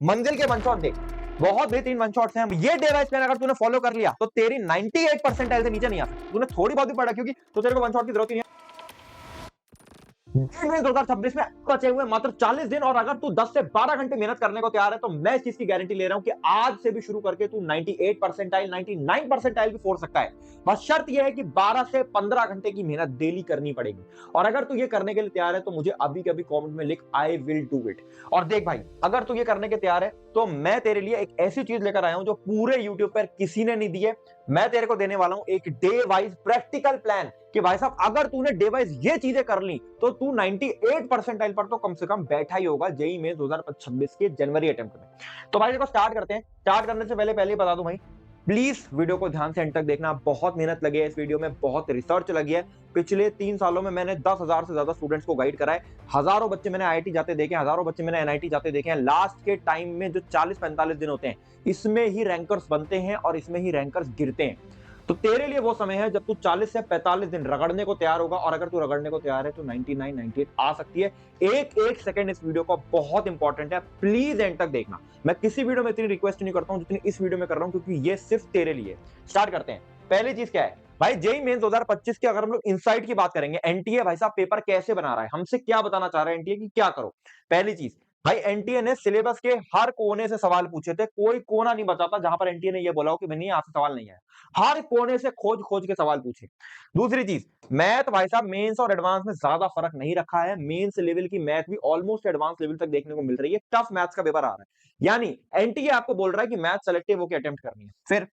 मंजिल के one shot देख, बहुत बेहतरीन वन शॉट्स हैं। ये डे वाइज प्लान अगर तूने फॉलो कर लिया तो तेरी 98 परसेंटाइल से नीचे नहीं आ सकती। तूने थोड़ी बहुत भी पढ़ा क्योंकि तो तेरे को वन शॉट की जरूरत ही नहीं है। 2026 में बचे हुए मात्र 40 दिन और अगर तू 10 से 12 घंटे मेहनत करने को तैयार है तो मैं इस चीज की गारंटी ले रहा हूं कि आज से भी शुरू करके तू 98 परसेंटाइल 99 परसेंटाइल भी फोड़ सकता है। बस शर्त यह है कि 12 से 15 घंटे की मेहनत डेली करनी पड़ेगी। और अगर तू ये करने के लिए तैयार है तो मुझे अभी कभी कमेंट में लिख आई विल डू इट। और देख भाई, अगर तू ये करने के तैयार है तो मैं तेरे लिए एक ऐसी चीज लेकर आया हूं जो पूरे यूट्यूब पर किसी ने नहीं दी है। मैं तेरे को देने वाला हूं एक डे वाइज प्रैक्टिकल प्लान कि भाई साहब अगर तूने डे वाइज ये चीजें कर ली तो तू 98 परसेंटाइल पर तो कम से कम बैठा ही होगा जेई में 2026 के जनवरी अटेम्प्ट में। तो भाई देखो स्टार्ट करते हैं। स्टार्ट करने से पहले बता दूं भाई, प्लीज वीडियो को ध्यान से एंड तक देखना। बहुत मेहनत लगी है इस वीडियो में, बहुत रिसर्च लगी है। पिछले 3 सालों में मैंने 10,000 से ज्यादा स्टूडेंट्स को गाइड करा है। हजारों बच्चे मैंने आईआईटी जाते देखे, हजारों बच्चे मैंने एनआईटी जाते देखे हैं। लास्ट के टाइम में जो 40-45 दिन होते हैं इसमें ही रैंकर्स बनते हैं और इसमें ही रैंकर्स गिरते हैं। तो तेरे लिए वो समय है जब तू 40 से 45 दिन रगड़ने को तैयार होगा और अगर तू रगड़ने को तैयार है तो 99 98 आ सकती है। एक एक सेकंड इस वीडियो का बहुत इंपॉर्टेंट है, प्लीज एंड तक देखना। मैं किसी वीडियो में इतनी रिक्वेस्ट नहीं करता हूं जितनी इस वीडियो में कर रहा हूं क्योंकि ये सिर्फ तेरे लिए। स्टार्ट करते हैं। पहली चीज क्या है भाई, जेई मेंस 2025 के अगर हम लोग इनसाइट की बात करेंगे, एनटीए भाई साहब पेपर कैसे बना रहा है, हमसे क्या बताना चाह रहा है एनटीए की क्या करो। पहली चीज भाई, एनटीए ने सिलेबस के हर कोने से सवाल पूछे थे। कोई कोना नहीं बचा था जहां पर एनटीए ने यह बोला हो कि नहीं यहां से सवाल नहीं आया। हर कोने से खोज खोज के सवाल पूछे। दूसरी चीज, मैथ भाई साहब मेंस और एडवांस में ज्यादा फर्क नहीं रखा है। मेंस लेवल की मैथ भी ऑलमोस्ट एडवांस लेवल तक देखने को मिल रही है। टफ मैथ्स का पेपर आ रहा है, यानी एनटीए आपको बोल रहा है कि मैथ सेलेक्टिव होकर अटेम्प्ट करनी है। फिर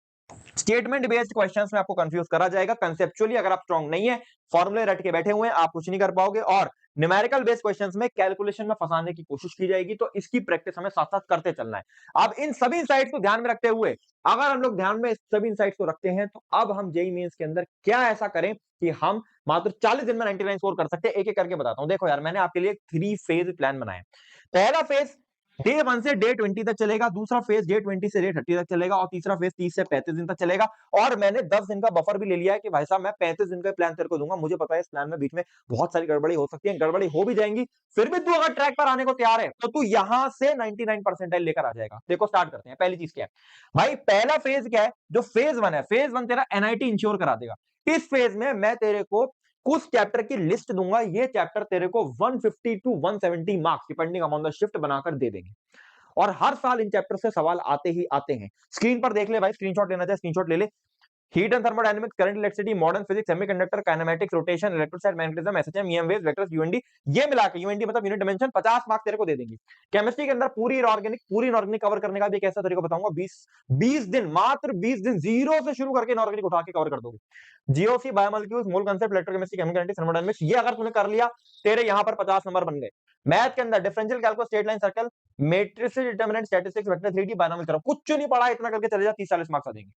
स्टेटमेंट बेस्ड क्वेश्चंस में आपको कंफ्यूज करा जाएगा। कंसेप्चुअली अगर आप स्ट्रांग नहीं है, फॉर्मूले रट के बैठे हुए हैं, आप कुछ नहीं कर पाओगे। और न्यूमेरिकल बेस्ड क्वेश्चंस में कैलकुलेशन में फंसाने की कोशिश की जाएगी। तो इसकी प्रैक्टिस हमें साथ साथ करते चलना है। अब इन सभी इनसाइट्स को ध्यान में रखते हुए, अगर हम लोग ध्यान में सभी इनसाइट्स को रखते हैं तो अब हम जेईई मेंस के अंदर क्या ऐसा करें कि हम मात्र 40 दिन में 99 स्कोर कर सकते हैं। एक एक करके बताता हूं। देखो यार, मैंने आपके लिए 3 फेज प्लान बनाया। पहला फेज डे 1 से डे 20 तक चलेगा, दूसरा फेज डे 20 से डे 30 तक चलेगा और तीसरा फेज 30 से 35 दिन तक चलेगा। और मैंने 10 दिन का बफर भी ले लिया है कि भाई साहब मैं 35 दिन का प्लान तेरे को दूंगा। मुझे पता है इस प्लान में बीच में बहुत सारी गड़बड़ी हो सकती है, गड़बड़ी हो भी जाएंगी, फिर भी तू अगर ट्रैक पर आने को तैयार है तो तू यहां से 99 परसेंटाइल लेकर आ जाएगा। देखो स्टार्ट करते हैं। पहली चीज क्या है भाई, पहला फेज क्या है, जो फेज 1 है, फेज 1 तेरा एनआईटी इंश्योर करा देगा। इस फेज में मैं तेरे को कुछ चैप्टर की लिस्ट दूंगा। ये चैप्टर तेरे को 150 to 170 marks depending upon the shift बनाकर दे देंगे। और हर साल इन चैप्टर से सवाल आते ही आते हैं। स्क्रीन पर देख ले भाई, स्क्रीनशॉट लेना चाहे स्क्रीनशॉट ले ले। Heat and thermodynamics, current, electricity, modern physics, semiconductor, kinematics, rotation, electrostat, magnetism, SHM, EM waves, vectors, UND, ये मिला के यूएनडी मतलब यूनिट डायमेंशन 50 मार्क्स तेरे को दे देंगे। केमिस्ट्री के अंदर पूरी इनऑर्गेनिक कवर करने का भी एक ऐसा तरीका बताऊंगा। 20 दिन, मात्र 20 दिन जीरो से शुरू करके इनऑर्गेनिक उठा के कवर कर दोगे। जीओसी, बायोमोलिक्यूल्स, मोल कांसेप्ट, इलेक्ट्रोकेमिस्ट्री, केमिकल, थर्मोडायनेमिक्स, ये अगर तूने कर लिया तेरे यहां पर 50 नंबर बन गए। मैथ के अंदर differential calculus, straight line, circle, matrices, determinant, statistics, vector 3D, binomial theorem, कुछ नहीं पढ़ा, इतना करके चले जा, 30-40 मार्क्स आ जाएंगे।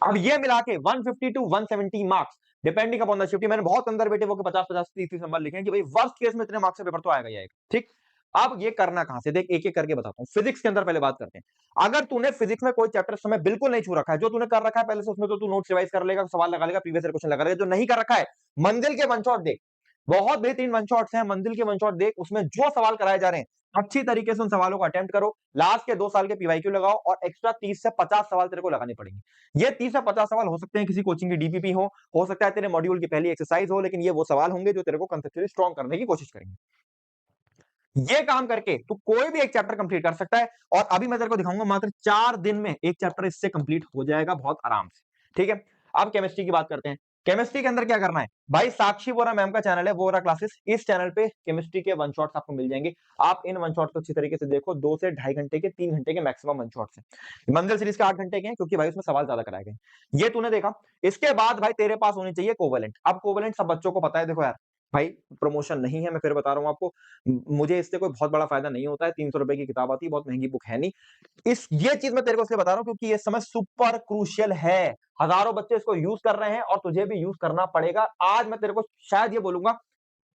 अब ये मिला के 150 to 170 marks depending upon the shift. मैंने बहुत अंदर बैठे वो 50-50 30 नंबर लिखे हैं कि भाई वर्स्ट केस में इतने मार्क्स से पेपर तो आएगा ही आएगा। ठीक, अब ये करना कहां से, देख एक एक करके बताता हूं। फिजिक्स के अंदर पहले बात करते हैं। अगर तूने फिजिक्स में कोई चैप्टर समय बिल्कुल नहीं छू रखा है, जो तूने कर रखा है पहले से उसमें तो तू नोट्स रिवाइज कर लेगा, सवाल लगा लेगा, प्रीवियस ईयर क्वेश्चन लगा लेगा। जो नहीं कर रखा है, मंजिल के वन शॉट देख, बहुत बेहतरीन वन शॉट्स हैं। मंजिल के वन शॉट देख, उसमें जो सवाल कराए जा रहे हैं अच्छी तरीके से उन सवालों को अटेम्प्ट करो। लास्ट के 2 साल के पीवाईक्यू लगाओ और एक्स्ट्रा 30 से 50 सवाल तेरे को लगाने पड़ेंगे। ये 30 से 50 सवाल हो सकते हैं किसी कोचिंग की डीपीपी हो सकता है तेरे मॉड्यूल की पहली एक्सरसाइज हो, लेकिन ये वो सवाल होंगे जो तेरे को कंसेप्चुअली स्ट्रॉन्ग करने की कोशिश करेंगे। ये काम करके तू कोई भी एक चैप्टर कंप्लीट कर सकता है। और अभी मैं तेरे को दिखाऊंगा मात्र 4 दिन में एक चैप्टर इससे कंप्लीट हो जाएगा बहुत आराम से। ठीक है, अब केमिस्ट्री की बात करते हैं। केमिस्ट्री के अंदर क्या करना है भाई, साक्षी वोरा मैम का चैनल है वोरा क्लासेस, इस चैनल पे केमिस्ट्री के वन शॉट्स आपको मिल जाएंगे। आप इन वन शॉट्स को अच्छी तरीके से देखो। 2 से 2.5 घंटे के, 3 घंटे के मैक्सिमम वन शॉट्स हैं। मंजिल सीरीज के 8 घंटे के हैं क्योंकि भाई उसमें सवाल ज्यादा कराए गए। ये तूने देखा। इसके बाद भाई तेरे पास होनी चाहिए कोवेलेंट। अब कोवेलेंट सब बच्चों को पता है। देखो यार भाई, प्रमोशन नहीं है, मैं फिर बता रहा हूं आपको, मुझे इससे कोई बहुत बड़ा फायदा नहीं होता है। 300 रुपए की किताब आती है, बहुत महंगी बुक है नहीं। ये चीज मैं तेरे को इसलिए बता रहा हूं क्योंकि ये समय सुपर क्रूशियल है। हजारों बच्चे इसको यूज कर रहे हैं और तुझे भी यूज करना पड़ेगा। आज मैं तेरे को शायद ये बोलूंगा,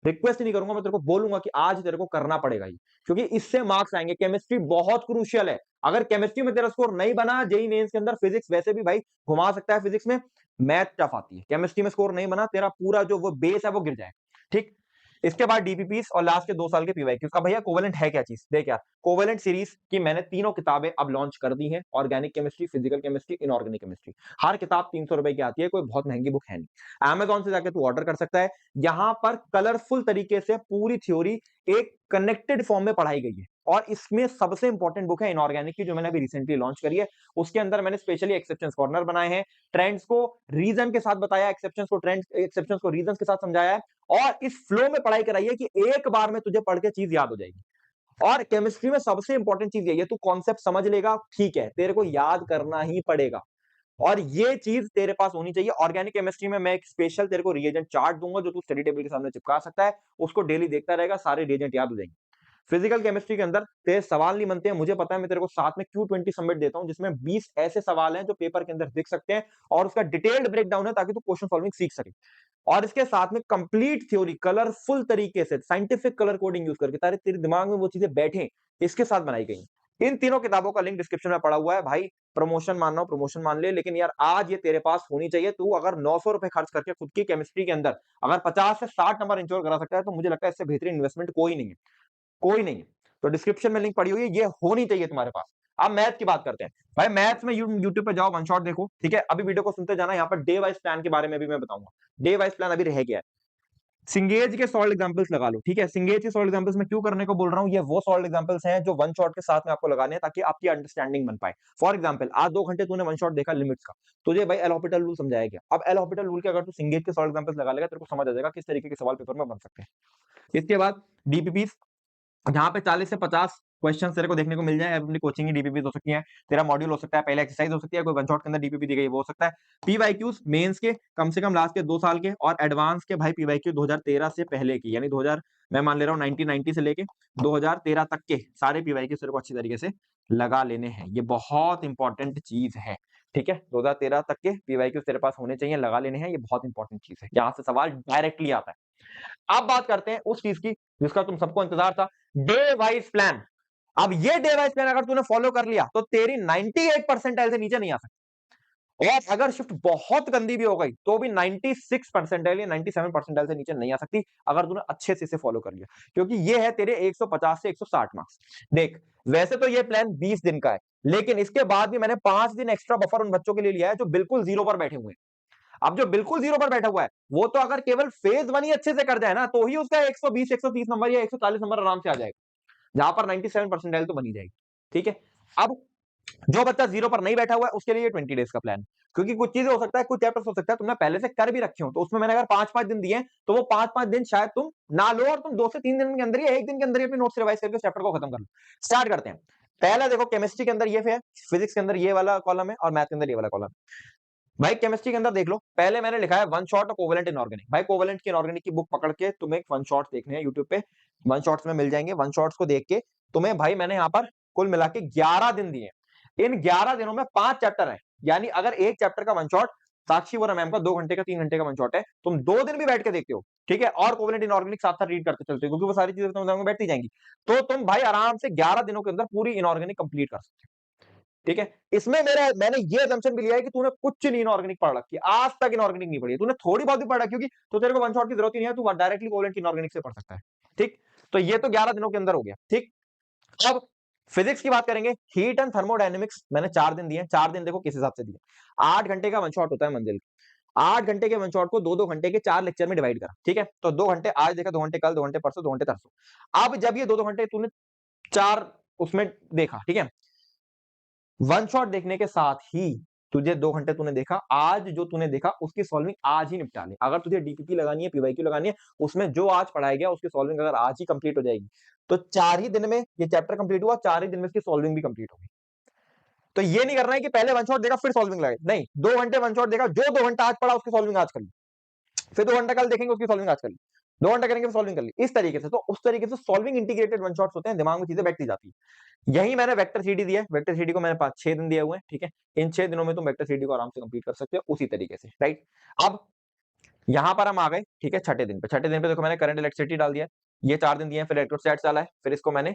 रिक्वेस्ट नहीं करूंगा, मैं तेरे को बोलूंगा कि आज तेरे को करना पड़ेगा ही, क्योंकि इससे मार्क्स आएंगे। केमिस्ट्री बहुत क्रूशियल है। अगर केमिस्ट्री में तेरा स्कोर नहीं बना, जेईई मेंस के अंदर फिजिक्स वैसे भी भाई घुमा सकता है। फिजिक्स में मैथ टफ आती है, केमिस्ट्री में स्कोर नहीं बना, तेरा पूरा जो वो बेस है वो गिर जाएगा। ठीक, इसके बाद डीपीपीस और लास्ट के 2 साल के पीवाईक्यूज। अब भैया कोवेलेंट है क्या चीज? देख यार, कोवेलेंट सीरीज की मैंने तीनों किताबें अब लॉन्च कर दी हैं, organic chemistry, physical chemistry, inorganic chemistry. हर किताब 300 रुपए की आती है, कोई बहुत महंगी बुक है नहीं। अमेजोन से जाके तू ऑर्डर कर सकता है। यहां पर कलरफुल तरीके से पूरी थ्योरी एक कनेक्टेड फॉर्म में पढ़ाई गई है। और इसमें सबसे इंपॉर्टेंट बुक है इनऑर्गेनिक की, जो मैंने अभी रिसेंटली लॉन्च करी है। उसके अंदर मैंने स्पेशली एक्सेप्शंस कॉर्नर बनाए हैं, ट्रेंड्स को रीजन के साथ बताया, एक्सेप्शंस को ट्रेंड्स, एक्सेप्शंस को रीजन के साथ समझाया है, और इस फ्लो में पढ़ाई कराई है कि एक बार में तुझे पढ़ के चीज याद हो जाएगी। और केमिस्ट्री में सबसे इंपॉर्टेंट चीज यही है, तू कॉन्सेप्ट समझ लेगा, ठीक है, तेरे को याद करना ही पड़ेगा। और ये चीज तेरे पास होनी चाहिए। ऑर्गेनिक केमिस्ट्री में मैं एक स्पेशल तेरे को रिएजेंट चार्ट दूंगा, जो तू स्टडी टेबल के सामने चिपका सकता है, उसको डेली देखता रहेगा, सारे रिएजेंट याद हो जाएंगे। फिजिकल केमिस्ट्री के अंदर तेरे सवाल नहीं बनते हैं, मुझे पता है, मैं तेरे को साथ में Q20 सबमिट देता हूं, जिसमें 20 ऐसे सवाल हैं जो पेपर के अंदर दिख सकते हैं, और उसका डिटेल्ड ब्रेकडाउन है, ताकि तू क्वेश्चन सॉल्विंग सीख सके। और इसके साथ में कंप्लीट थ्योरी कलरफुल तरीके से साइंटिफिक कलर कोडिंग यूज करके तारे तेरे दिमाग में वो चीजें बैठे, इसके साथ बनाई गई। इन तीनों किताबों का लिंक डिस्क्रिप्शन में पड़ा हुआ है भाई। प्रमोशन मानना हो प्रमोशन मान ले, लेकिन यार आज ये तेरे पास होनी चाहिए। तू अगर 900 रुपए खर्च करके खुद की केमिस्ट्री के अंदर अगर 50 से 60 नंबर इंश्योर करा सकता है, तो मुझे लगता है इससे बेहतरीन इन्वेस्टमेंट कोई नहीं है, कोई नहीं है। तो डिस्क्रिप्शन में लिंक पड़ी हुई है, ये होनी चाहिए तुम्हारे पास। अब मैथ की बात करते हैं भाई। मैथ्स में यूट्यूब पे जाओ, वन शॉट देखो, ठीक है। अभी वीडियो को सुनते जाना, यहाँ पर डे वाइज प्लान के बारे में भी मैं बताऊंगा। डे वाइज प्लान अभी रह गया है। सिंगेज के सॉल्ड एग्जांपल्स लगा लो, ठीक है। सिंगेज के सॉल्ड एग्जांपल्स में क्यों करने को बोल रहा हूं, ये वो सॉल्ड एग्जांपल्स हैं जो वन शॉट के साथ में आपको लगाने हैं, ताकि आपकी अंडरस्टैंडिंग बन पाए। फॉर एग्जांपल, आज 2 घंटे तूने वन शॉट देखा लिमिट्स का, तुझे भाई एल हॉपिटल रूल समझाया गया। अब एल हॉपिटल रूल के अगर तू सिंगेज के सॉल्ड एग्जांपल्स लगा लेगा, तेरे को समझ आ जाएगा किस तरीके के सवाल पेपर में बन सकते हैं। इसके बाद डीपीपी, जहां पे 40 से 50 क्वेश्चन तेरे को देखने को मिल जाए। अपनी कोचिंग की डीपीपी हो सकती है, तेरा मॉड्यूल हो सकता है, पहले एक्सरसाइज हो सकती है, कोई वन शॉट के अंदर डीपीपी दी गई वो हो सकता है। पीवाईक्यूज मेंस के कम से कम लास्ट के 2 साल के, और एडवांस के भाई पीवाईक्यू 2013 से पहले की, यानी 2000 मैं मान ले रहा हूँ 1990 से लेके 2013 तक के सारे पीवाईक्यू तेरे को अच्छी तरीके से लगा लेने हैं। ये बहुत इंपॉर्टेंट चीज है, ठीक है। 2013 तक के पीवाईक्यू तेरे पास होने चाहिए, लगा लेने हैं, ये बहुत इंपॉर्टेंट चीज है, यहाँ से सवाल डायरेक्टली आता है। अब बात करते हैं उस चीज की जिसका तुम सबको इंतजार था, डे वाइज प्लान। अब ये डे वाइज प्लान अगर तूने फॉलो कर लिया, तो तेरी 98 परसेंटाइल से नीचे नहीं आ सकती। और अगर शिफ्ट बहुत गंदी भी हो गई, तो भी 96 परसेंटाइल या 97 परसेंटाइल से नीचे नहीं आ सकती, अगर तूने अच्छे से इसे फॉलो कर लिया। क्योंकि ये है तेरे 150 से 160 मार्क्स। देख, वैसे तो ये प्लान 20 दिन का है, लेकिन इसके बाद भी मैंने 5 दिन एक्स्ट्रा बफर उन बच्चों के लिए लिया है जो बिल्कुल जीरो पर बैठे हुए हैं। अब जो बिल्कुल जीरो पर बैठा हुआ है, वो तो अगर केवल फेज 1 ही अच्छे से कर जाए ना, तो ही उसका 120 130 नंबर या 140 नंबर आराम से आ जाएगा, जहां पर 97 परसेंटाइल तो बनी जाएगी, ठीक है। अब जो बच्चा जीरो पर नहीं बैठा हुआ है, उसके लिए 20 डेज का प्लान। क्योंकि कुछ चीजें हो सकता है, कुछ चैप्टर्स हो सकता है तुमने पहले से कर भी रखे हो, तो उसमें मैंने अगर 5-5 दिन दिए, तो वो 5-5 दिन शायद तुम ना लो, और तुम 2 से 3 दिन के अंदर या 1 दिन के अंदर ही अपने नोट्स रिवाइज करके चैप्टर को खत्म कर लो। स्टार्ट करते हैं। पहला देखो, केमिस्ट्री के अंदर ये है, फिजिक्स के अंदर ये वाला कॉलम है, और मैथ के अंदर ये वाला कॉलम है। भाई केमिस्ट्री के अंदर देख लो, पहले मैंने लिखा है वन शॉट और कोवेलेंट इनऑर्गेनिक। भाई कोवेलेंट की इनऑर्गेनिक की बुक पकड़ के तुम्हें वन शॉट्स देखने हैं यूट्यूब पे, वन शॉट्स में मिल जाएंगे। वन शॉट्स को देख के तुम्हें भाई मैंने यहाँ पर कुल मिला के 11 दिन दिए। इन 11 दिनों में 5 चैप्टर है, यानी अगर एक चैप्टर का वन शॉट साक्षी वोरा मैम का 2 घंटे का 3 घंटे का वन शॉट है, तुम 2 दिन भी बैठ के देखते हो, ठीक है, और कोवेलेंट इनऑर्गेनिक साथ साथ रीड करते चलते हो, क्योंकि वो सारी चीजें तुम्हारे दिमाग में बैठती जाएंगी, तो तुम भाई आराम से 11 दिनों के अंदर पूरी इनऑर्गेनिक कंप्लीट कर सकते हो, ठीक है। इसमें मैंने ये assumption भी लिया है कि तूने कुछ नहीं इनऑर्गेनिक पढ़ रखी है, आज तक इनऑर्गेनिक नहीं पढ़ी है, तूने थोड़ी बहुत भी पढ़ा, क्योंकि तो तेरे को वन शॉट की जरूरत ही नहीं है, तू डायरेक्टली कोवेलेंट की इनऑर्गेनिक से पढ़ सकता है, ठीक। तो ये तो 11 दिनों के अंदर हो गया, ठीक। अब फिजिक्स की बात करेंगे। हीट एंड थर्मोडायनेमिक्स मैंने 4 दिन दिए। 4 दिन देखो किस हिसाब से दिए। 8 घंटे का वन शॉट होता है मंजिल, 8 घंटे के वन शॉट को 2-2 घंटे के 4 लेक्चर में डिवाइड करा, ठीक है। तो 2 घंटे आज देखा, 2 घंटे कल, 2 घंटे परसों, 2 घंटे तरसों। अब जब ये 2-2 घंटे तूने 4 उसमें देखा, ठीक है, वन शॉट देखने के साथ ही तुझे 2 घंटे तूने देखा, आज जो तूने देखा उसकी सॉल्विंग आज ही निपटा ले। अगर तुझे डीपीपी लगानी है, पीवाईक्यू लगानी है, उसमें जो आज पढ़ाया गया उसकी सॉल्विंग अगर आज ही कंप्लीट हो जाएगी, तो 4 ही दिन में ये चैप्टर कंप्लीट हुआ, 4 ही दिन में इसकी सॉल्विंग भी कंप्लीट होगी। तो ये नहीं करना है कि पहले वन शॉट देखा फिर सॉल्विंग लगाए, नहीं, 2 घंटे वन शॉट देखा, जो 2 घंटा आज पढ़ा उसकी सॉल्विंग आज कर ली, फिर 2 घंटा कल देखेंगे उसकी सॉल्विंग आज कर ली, 2 घंटा करेंगे सॉल्विंग कर ली, इस तरीके से। तो उस तरीके से सॉल्विंग इंटीग्रेटेड वन शॉट्स होते हैं, दिमाग में चीजें बैठती जाती है। यही मैंने वेक्टर सीडी दिया है, वेक्टर सीडी को मैंने 5-6 दिन दिए हुए हैं, ठीक है। इन 6 दिनों में तुम वेक्टर सीडी को आराम से कंप्लीट कर सकते हो उसी तरीके से, राइट। अब यहां पर हम आ गए, ठीक है, छठे दिन पे। छठे दिन पे देखो मैंने करंट इलेक्ट्रिसिटी डाल दिया, ये 4 दिन दिए हैं, फिर इलेक्ट्रोस्टैट्स डाला है, फिर इसको मैंने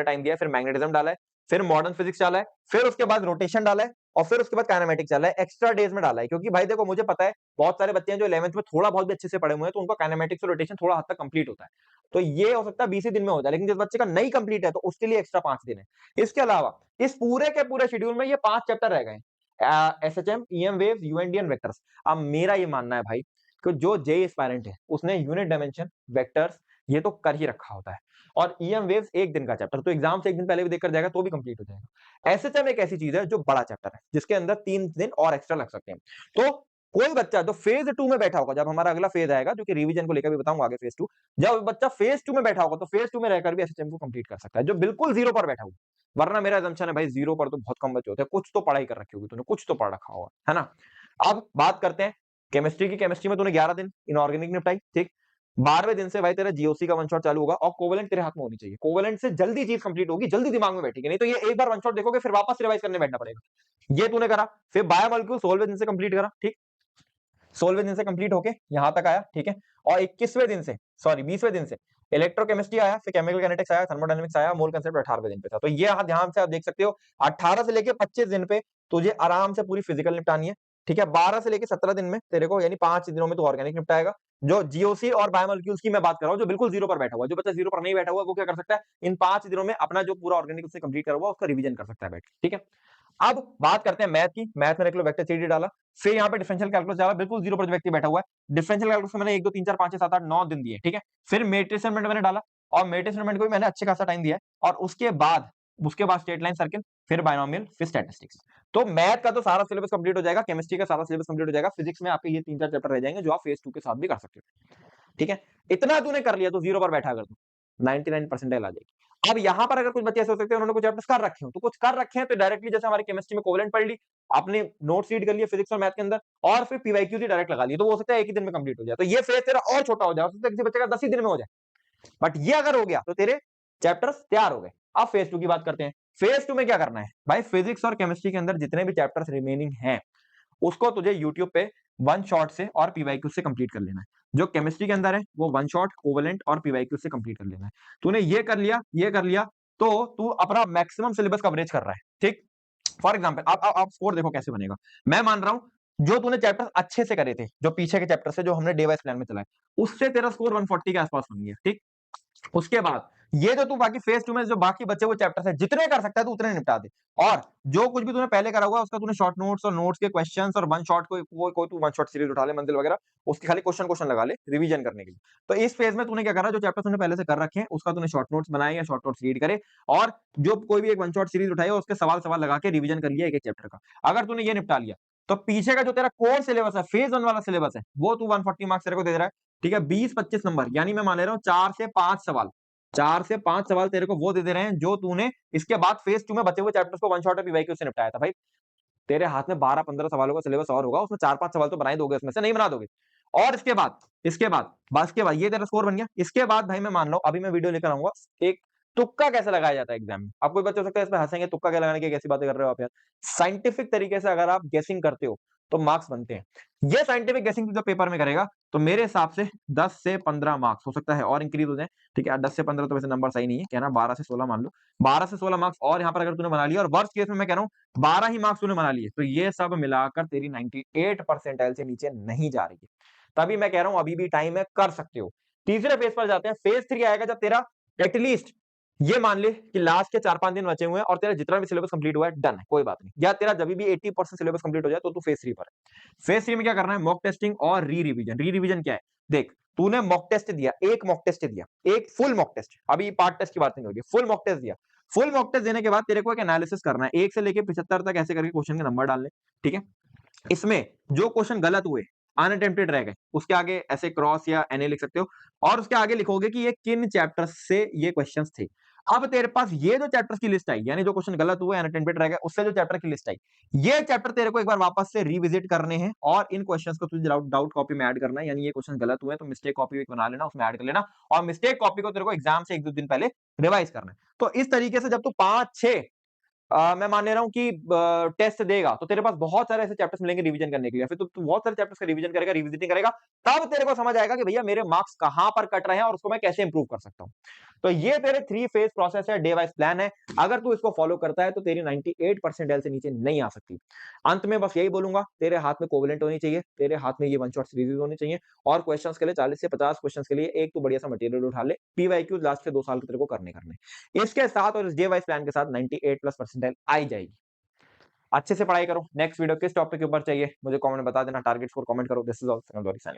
टाइम दिया है, फिर मैग्नेटिज्म डाला है, फिर मॉडर्न फिजिक्स डाला है, फिर उसके बाद रोटेशन डाला है, और फिर उसके बाद काइनेमेटिक चल रहा है, एक्स्ट्रा डेज में डाला है, क्योंकि भाई देखो मुझे पता है बहुत सारे बच्चे हैं जो 11th में थोड़ा बहुत भी अच्छे से पढ़े हुए हैं, तो उनका काइनेमेटिक्स और रोटेशन थोड़ा हद तक कंप्लीट होता है, तो ये हो सकता है 20 ही दिन में हो जाए, लेकिन जिस बच्चे का नहीं कंप्लीट है तो उसके लिए एक्स्ट्रा 5 दिन है। इसके अलावा इस पूरे के पूरे शेड्यूल में ये 5 चैप्टर रह गए, SHM, EM waves, UND and vectors. अब मेरा ये मानना है भाई कि जो जेईई एस्पायरेंट है उसने यूनिट डायमेंशन, वेक्टर्स ये तो कर ही रखा होता है, और ईएम वेव्स एक दिन का चैप्टर, तो एग्जाम से एक दिन पहले भी देखकर जाएगा तो भी कंप्लीट हो जाएगा। एसएचएम एक ऐसी चीज है जो बड़ा चैप्टर है, जिसके अंदर 3 दिन और एक्स्ट्रा लग सकते हैं। तो कोई बच्चा जो फेज 2 में बैठा होगा, जब हमारा अगला फेज आएगा, जो कि रिवीजन को लेकर भी बताऊंगा आगे फेज 2, जब बच्चा फेज 2 में बैठा होगा तो फेज 2 में रहकर भी एसएचएम को कंप्लीट कर सकता है, जो बिल्कुल जीरो पर बैठा हुआ। वरना मेरा assumption है भाई जीरो पर तो बहुत कम बच्चे होते हैं, कुछ तो पढ़ाई कर रखी होगी तूने, कुछ तो पढ़ रखा होगा, है ना। अब बात करते हैं केमिस्ट्री की। केमिस्ट्री में तूने 11 दिन इनऑर्गेनिक निपटाई, ठीक। 12वें दिन से भाई तेरा जीओसी का वन शॉट चालू होगा, और कोवेलेंट तेरे हाथ में होनी चाहिए। कोवेलेंट से जल्दी चीज कंप्लीट होगी, जल्दी दिमाग में बैठेगी, नहीं तो ये एक बार वन शॉट देखोगे फिर वापस रिवाइज करने बैठना पड़ेगा। ये तूने करा। फिर बायोमोलिक्यूल 16वें दिन से कंप्लीट करा, ठीक। 16वें दिन से कंप्लीट होके यहां तक आया, ठीक है। और 21वें दिन से, सॉरी 20वें दिन से इलेक्ट्रोकेमिस्ट्री आया, फिर केमिकल काइनेटिक्स आया, थर्मोडायनेमिक्स आया, मोल कंसेप्ट 18वें दिन पे था। तो ये ध्यान से आप देख सकते हो 18 से लेके 25 दिन पे तुझे आराम से पूरी फिजिकल निपटानी है, ठीक है। 12 से लेके 17 दिन में तेरे को, यानी 5 दिनों में तू ऑर्गेनिक निपटाएगा। जो जीओसी और बायोमोलिक्यूल्स की मैं बात कर रहा हूं, जो बिल्कुल जीरो पर बैठा हुआ है, जो बच्चा जीरो पर नहीं बैठा हुआ वो क्या कर सकता है, इन 5 दिनों में अपना जो पूरा ऑर्गेनिक उसने कंप्लीट करा हुआ उसका रिवीजन कर सकता है बैठ के, ठीक है। अब बात करते हैं मैथ की। मैथ में देख लो वेक्टर थ्योरी डाला, फिर यहाँ पे डिफरेंशियल कैलकुलस डाला, बिल्कुल जीरो पर जो व्यक्ति बैठा हुआ है। डिफरेंशियल कैलकुलस में मैंने 1 2 3 4 5 6 7 8 9 दिन दिए, ठीक है। फिर मैट्रिक्स एलिमेंट मैंने डाला, और मैट्रिक्स एलिमेंट को भी मैंने अच्छे खासा टाइम दिया है, और उसके बाद स्ट्रेट लाइन सर्किल, फिर बायनोमियल, फिर स्टैटिस्टिक्स। तो मैथ का तो सारा सिलेबस कंप्लीट हो जाएगा, केमिस्ट्री का सारा सिलेबस कंप्लीट हो जाएगा, फिजिक्स में आपके ये 3 4 चैप्टर रह जाएंगे जो आप फेज 2 के साथ भी कर सकते हो, ठीक है। इतना तूने कर लिया तो जीरो पर बैठा, अगर तू 99 परसेंटाइल आ जाएगी। अब यहां पर अगर कुछ बच्चे ऐसे हो सकते हैं उन्होंने कुछ चैप्टर्स कर रखे हो, तो कुछ कर रखे हैं तो डायरेक्टली जैसे हमारी केमिस्ट्री में कोवेलेंट पढ़ ली, आपने नोट्स रीड कर लिए फिजिक्स और मैथ के अंदर, और फिर पीवाईक्यू डायरेक्ट लगा लिए, तो वो हो सकता है एक ही दिन में कंप्लीट हो जाए, तो ये फेज तेरा और छोटा हो जाए, हो सकता है किसी बच्चे का 10 ही दिन में हो जाए, बट ये अगर हो गया तो तेरे चैप्टर्स तैयार हो गए। अब फेज 2 की बात करते हैं। फेज 2 में क्या करना है भाई, फिजिक्स और केमिस्ट्री के अंदर जितने भी चैप्टर्स रिमेनिंग हैं उसको तुझे यूट्यूब पे वन शॉट से और पीवाईक्यू से कंप्लीट कर लेना है। जो केमिस्ट्री के अंदर है वो वन शॉट, कोवेलेंट और पीवाईक्यू से कंप्लीट कर लेना है। तूने ये कर लिया तो तू अपना मैक्सिमम सिलेबस कवरेज कर रहा है, ठीक। फॉर एग्जाम्पल आप स्कोर देखो कैसे बनेगा। मैं मान रहा हूं जो तूने चैप्टर अच्छे से करे थे, जो पीछे के चैप्टर से जो हमने डे वाइज प्लान में चलाए, उससे तेरा स्कोर 140 के आसपास बन गया, ठीक। उसके बाद ये जो तू बाकी फेज 2 में जो बाकी बचे हुए चैप्टर्स है जितने कर सकता है तू उतने निपटा दे, और जो कुछ भी तूने पहले करा हुआ उसका तूने शॉर्ट नोट्स और नोट्स के क्वेश्चंस और वन शॉट कोई तू वन शॉट सीरीज उठा ले, मंजिल वगैरह, उसके खाली क्वेश्चन क्वेश्चन लगा ले रिवीजन करने के लिए। तो इस फेज में तूने क्या करा, जो चैप्टर तूने पहले से कर रखे हैं उसका तूने शॉर्ट नोट्स बनाए या शॉर्ट नोट्स रीड करे, और जो कोई भी एक वन शॉट सीरीज उठाई उसके सवाल सवाल लगा के रिवीजन कर लिया एक एक चैप्टर का। अगर तूने ये निपटा लिया तो पीछे का जो तेरा कोर सिलेबस है, फेज 1 वाला सिलेबस है, वो तू 140 मार्क्स तेरे को दे रहा है, ठीक है। 20-25 नंबर, यानी मैं मान ले रहा हूँ 4 से 5 सवाल तेरे को वो दे रहे हैं जो तूने इसके बाद फेज 2 में बचे हुए चैप्टर्स को वन शॉट और पीवाईक्यू से निपटाया था। भाई तेरे हाथ में 12-15 सवालों का सिलेबस और होगा, उसमें 4-5 सवाल तो बना ही दोगे, उसमें से नहीं बना दोगे। और इसके बाद ये तेरा स्कोर बन गया। इसके बाद भाई मैं मान लो अभी मैं वीडियो लेकर आऊंगा एक तुक्का कैसे लगाया जाता है एग्जाम में। अब कोई बच्चे हो सकता है इसमें हंसेंगे, तुक्का क्या लगाने की कैसी बातें कर रहे हो आप यार। साइंटिफिक तरीके से अगर आप गेसिंग करते हो तो मार्क्स बनते हैं। ये साइंटिफिक गेसिंग जो पेपर में करेगा तो मेरे हिसाब से 10 से 15 मार्क्स हो सकता है और इंक्रीज हो जाए, ठीक है। 10 से 15 तो वैसे नंबर सही नहीं है कहना, 12 से 16 मान लो, 12 से 16 मार्क्स और यहाँ पर अगर तूने बना लिया, और वर्स्ट केस में मैं कह रहा हूँ 12 ही मार्क्स तूने बना लिए, तो ये सब मिलाकर तेरी 98 परसेंटाइल से नीचे नहीं जा रही है। तभी मैं कह रहा हूं अभी भी टाइम है, कर सकते हो। तीसरे फेज पर जाते हैं। फेज 3 आएगा जब तेरा एटलीस्ट ये मान ले कि लास्ट के 4-5 दिन बचे हुए हैं और तेरा जितना भी सिलेबस कंप्लीट हुआ है डन है, कोई बात नहीं। या तेरा जब भी 80% सिलेबस कंप्लीट हो जाए तो तू फेज 3 पर है। फेज 3 में क्या करना है, मॉक टेस्टिंग और री रिवीजन। री रिवीजन क्या है, देख तूने मॉक टेस्ट दिया, एक मॉक टेस्ट दिया, एक फुल मॉक टेस्ट, अभी पार्ट टेस्ट की बात नहीं हो रही, फुल मॉक टेस्ट दिया। फुल मॉक टेस्ट देने के बाद तेरे को एक एनालिसिस करना है, 1 से लेके 75 तक ऐसे करके क्वेश्चन के नंबर डालने, ठीक है। इसमें जो क्वेश्चन गलत हुए, अनअटेम्प्टेड रह गए, उसके आगे ऐसे क्रॉस या एनए लिख सकते हो, और उसके आगे लिखोगे कि ये किन चैप्टर्स से ये क्वेश्चंस थे। अब तेरे पास ये जो चैप्टर्स की लिस्ट आई, यानी जो क्वेश्चन गलत हुए, अनअटेम्प्टेड रह गए, उससे जो चैप्टर की लिस्ट आई, ये चैप्टर तेरे को एक बार वापस से रिविजिट करने हैं, और इन क्वेश्चंस को तुझे डाउट कॉपी में ऐड करना है। यानी ये क्वेश्चन गलत हुए तो मिस्टेक कॉपी बना लेना, उसमें ऐड कर लेना, और मिस्टेक कॉपी को तेरे को एग्जाम से 1-2 दिन पहले रिवाइज करना है। तो इस तरीके से जब तू 5-6 मैं मान ले रहा हूँ कि टेस्ट देगा, तो तेरे पास बहुत सारे ऐसे चैप्टर्स मिलेंगे रिवीजन करने के लिए। फिर तू बहुत सारे चैप्टर्स का रिवीजन करेगा, रिविजिटिंग करेगा, तब तेरे को समझ आएगा कि भैया मेरे मार्क्स कहाँ पर कट रहे हैं और उसको मैं कैसे इंप्रूव कर सकता हूँ। तो ये तेरे 3 फेज प्रोसेस है, डे वाइज प्लान है। अगर तू इसको फॉलो करता है तो तेरी 98 परसेंटाइल से नीचे नहीं आ सकती। अंत में बस यही बोलूँगा, तेरे हाथ में कोवेलेंट होनी चाहिए, तेरे हाथ में ये वन शॉट सीरीज़ होनी चाहिए और क्वेश्चंस के लिए 40 से 50 क्वेश्चंस के लिए एक तू बढ़िया सा मटेरियल उठा ले। पीवाईक्यू लास्ट के 2 साल के तेरे को करने करने। इसके साथ और इस डे वाइज प्लान के साथ 98 प्लस परसेंटाइल आ ही जाएगी। अच्छे से पढ़ाई करो। नेक्स्ट वीडियो किस टॉपिक के ऊपर चाहिए मुझे कमेंट में बता देना। टारगेट फॉर कमेंट करो। This is all, signing